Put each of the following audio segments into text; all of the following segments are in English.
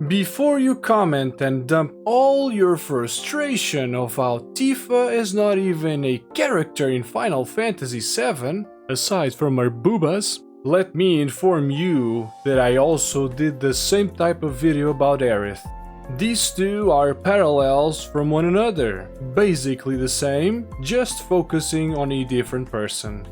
Before you comment and dump all your frustration of how Tifa is not even a character in Final Fantasy VII, aside from her boobas, let me inform you that I also did the same type of video about Aerith. These two are parallels from one another, basically the same, just focusing on a different person.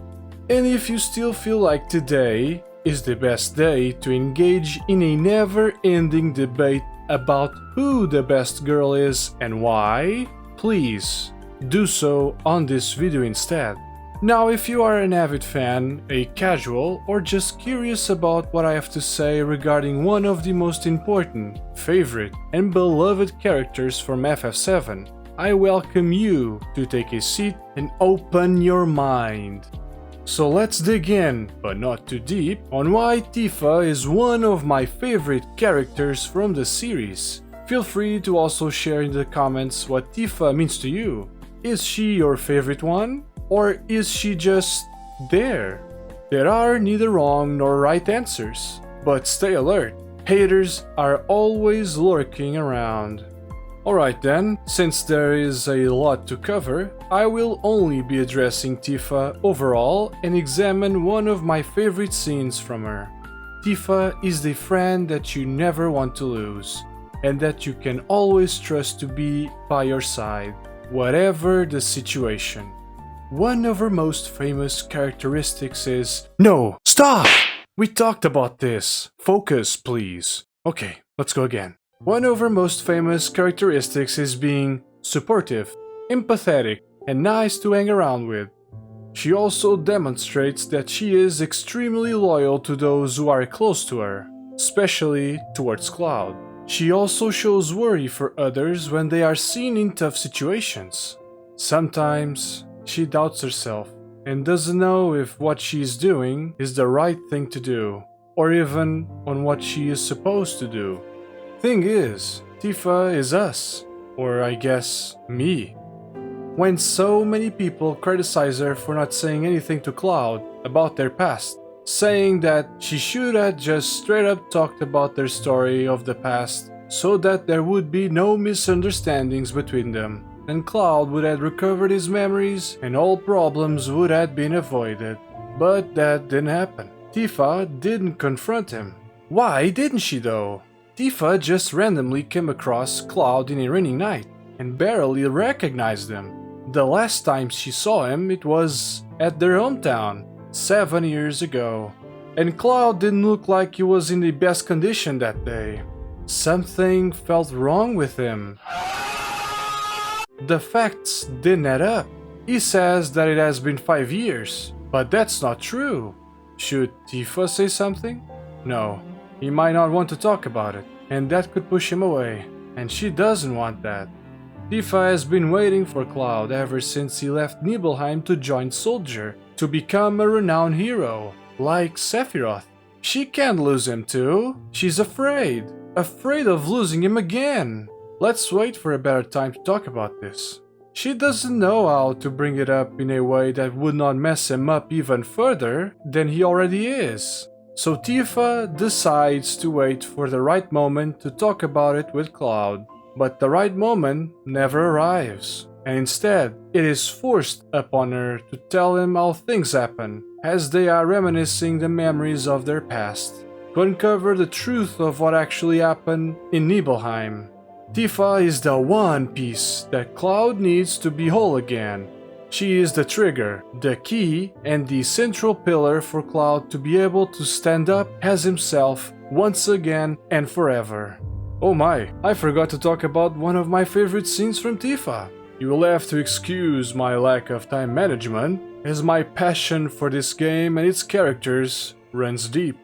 And if you still feel like today is the best day to engage in a never-ending debate about who the best girl is and why, please do so on this video instead. Now, if you are an avid fan, a casual, or just curious about what I have to say regarding one of the most important, favorite, and beloved characters from FF7, I welcome you to take a seat and open your mind. So let's dig in, but not too deep, on why Tifa is one of my favorite characters from the series. Feel free to also share in the comments what Tifa means to you. Is she your favorite one? Or is she just there? There are neither wrong nor right answers, but stay alert. Haters are always lurking around. Alright then, since there is a lot to cover, I will only be addressing Tifa overall and examine one of my favorite scenes from her. Tifa is the friend that you never want to lose, and that you can always trust to be by your side, whatever the situation. One of her most famous characteristics is... No! Stop! We talked about this. Focus, please. Okay, let's go again. One of her most famous characteristics is being supportive, empathetic, and nice to hang around with. She also demonstrates that she is extremely loyal to those who are close to her, especially towards Cloud. She also shows worry for others when they are seen in tough situations. Sometimes she doubts herself and doesn't know if what she is doing is the right thing to do, or even on what she is supposed to do. Thing is, Tifa is us, or I guess me. When so many people criticize her for not saying anything to Cloud about their past, saying that she should have just straight up talked about their story of the past so that there would be no misunderstandings between them, and Cloud would have recovered his memories and all problems would have been avoided. But that didn't happen. Tifa didn't confront him. Why didn't she though? Tifa just randomly came across Cloud in a rainy night and barely recognized him. The last time she saw him, it was at their hometown, 7 years ago. And Cloud didn't look like he was in the best condition that day. Something felt wrong with him. The facts didn't add up. He says that it has been 5 years, but that's not true. Should Tifa say something? No. He might not want to talk about it, and that could push him away, and she doesn't want that. Tifa has been waiting for Cloud ever since he left Nibelheim to join Soldier, to become a renowned hero, like Sephiroth. She can't lose him too. She's afraid of losing him again. Let's wait for a better time to talk about this. She doesn't know how to bring it up in a way that would not mess him up even further than he already is. So Tifa decides to wait for the right moment to talk about it with Cloud. But the right moment never arrives, and instead it is forced upon her to tell him how things happen, as they are reminiscing the memories of their past, to uncover the truth of what actually happened in Nibelheim. Tifa is the one piece that Cloud needs to be whole again. She is the trigger, the key, and the central pillar for Cloud to be able to stand up as himself once again and forever. Oh my, I forgot to talk about one of my favorite scenes from Tifa. You will have to excuse my lack of time management, as my passion for this game and its characters runs deep.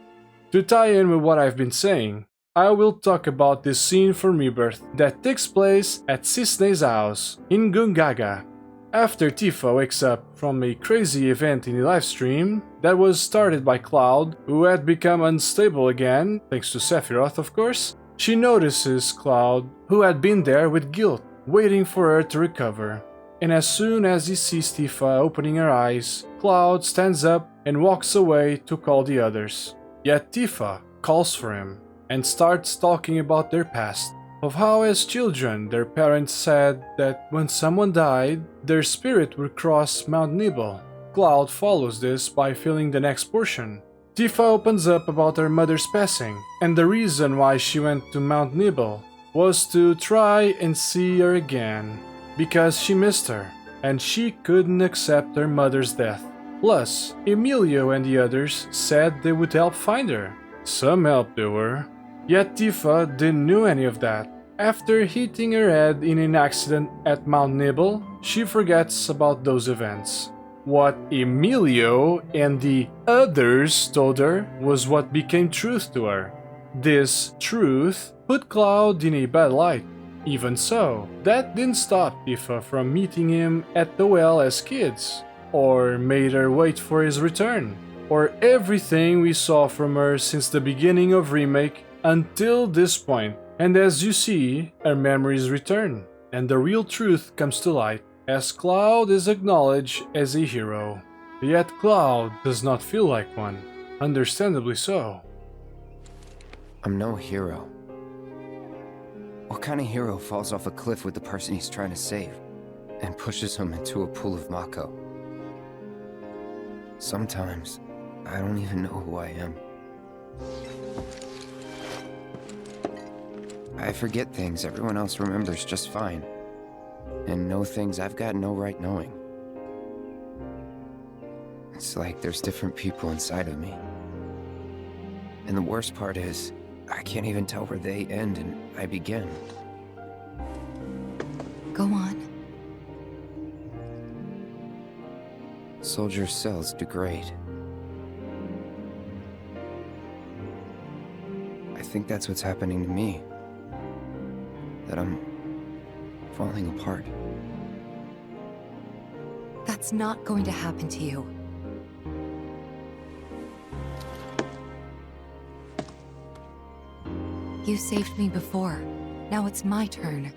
To tie in with what I've been saying, I will talk about this scene from Rebirth that takes place at Cisne's house in Gungaga. After Tifa wakes up from a crazy event in the livestream that was started by Cloud, who had become unstable again, thanks to Sephiroth of course, she notices Cloud, who had been there with guilt, waiting for her to recover. And as soon as he sees Tifa opening her eyes, Cloud stands up and walks away to call the others. Yet Tifa calls for him. and starts talking about their past, of how as children their parents said that when someone died, their spirit would cross Mount Nibel. Cloud follows this by filling the next portion. Tifa opens up about her mother's passing, and the reason why she went to Mount Nibel was to try and see her again, because she missed her, and she couldn't accept her mother's death. Plus, Emilio and the others said they would help find her. Some help they were. Yet Tifa didn't know any of that. After hitting her head in an accident at Mount Nibel, she forgets about those events. What Emilio and the others told her was what became truth to her. This truth put Cloud in a bad light. Even so, that didn't stop Tifa from meeting him at the well as kids, or made her wait for his return, or everything we saw from her since the beginning of Remake until this point. And as you see, her memories return, and the real truth comes to light as Cloud is acknowledged as a hero. Yet Cloud does not feel like one, understandably so. I'm no hero. What kind of hero falls off a cliff with the person he's trying to save and pushes him into a pool of Mako? Sometimes, I don't even know who I am. I forget things everyone else remembers just fine, and know things I've got no right knowing. It's like there's different people inside of me. And the worst part is, I can't even tell where they end and I begin. Go on. Soldier cells degrade. I think that's what's happening to me. That I'm falling apart. That's not going to happen to you. You saved me before. Now it's my turn.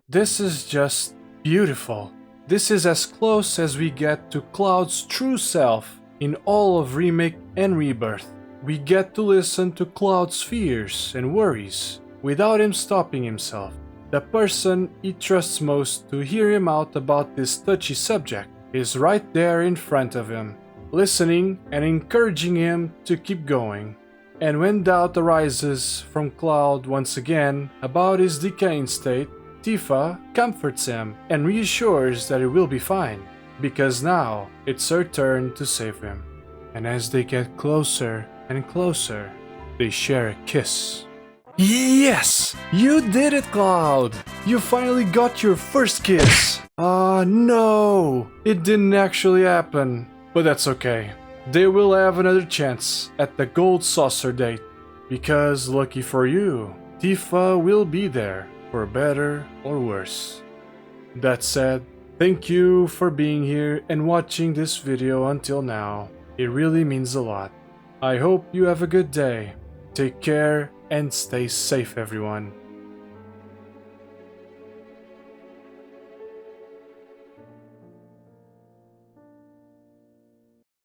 This is just beautiful. This is as close as we get to Cloud's true self in all of Remake and Rebirth. We get to listen to Cloud's fears and worries without him stopping himself. The person he trusts most to hear him out about this touchy subject is right there in front of him, listening and encouraging him to keep going. And when doubt arises from Cloud once again about his decaying state, Tifa comforts him and reassures that he will be fine, because now it's her turn to save him. And as they get closer and closer, they share a kiss. Yes! You did it, Cloud! You finally got your first kiss! No! It didn't actually happen, but that's okay. They will have another chance at the Gold Saucer date, because lucky for you, Tifa will be there, for better or worse. That said, thank you for being here and watching this video until now. It really means a lot. I hope you have a good day. Take care and stay safe, everyone.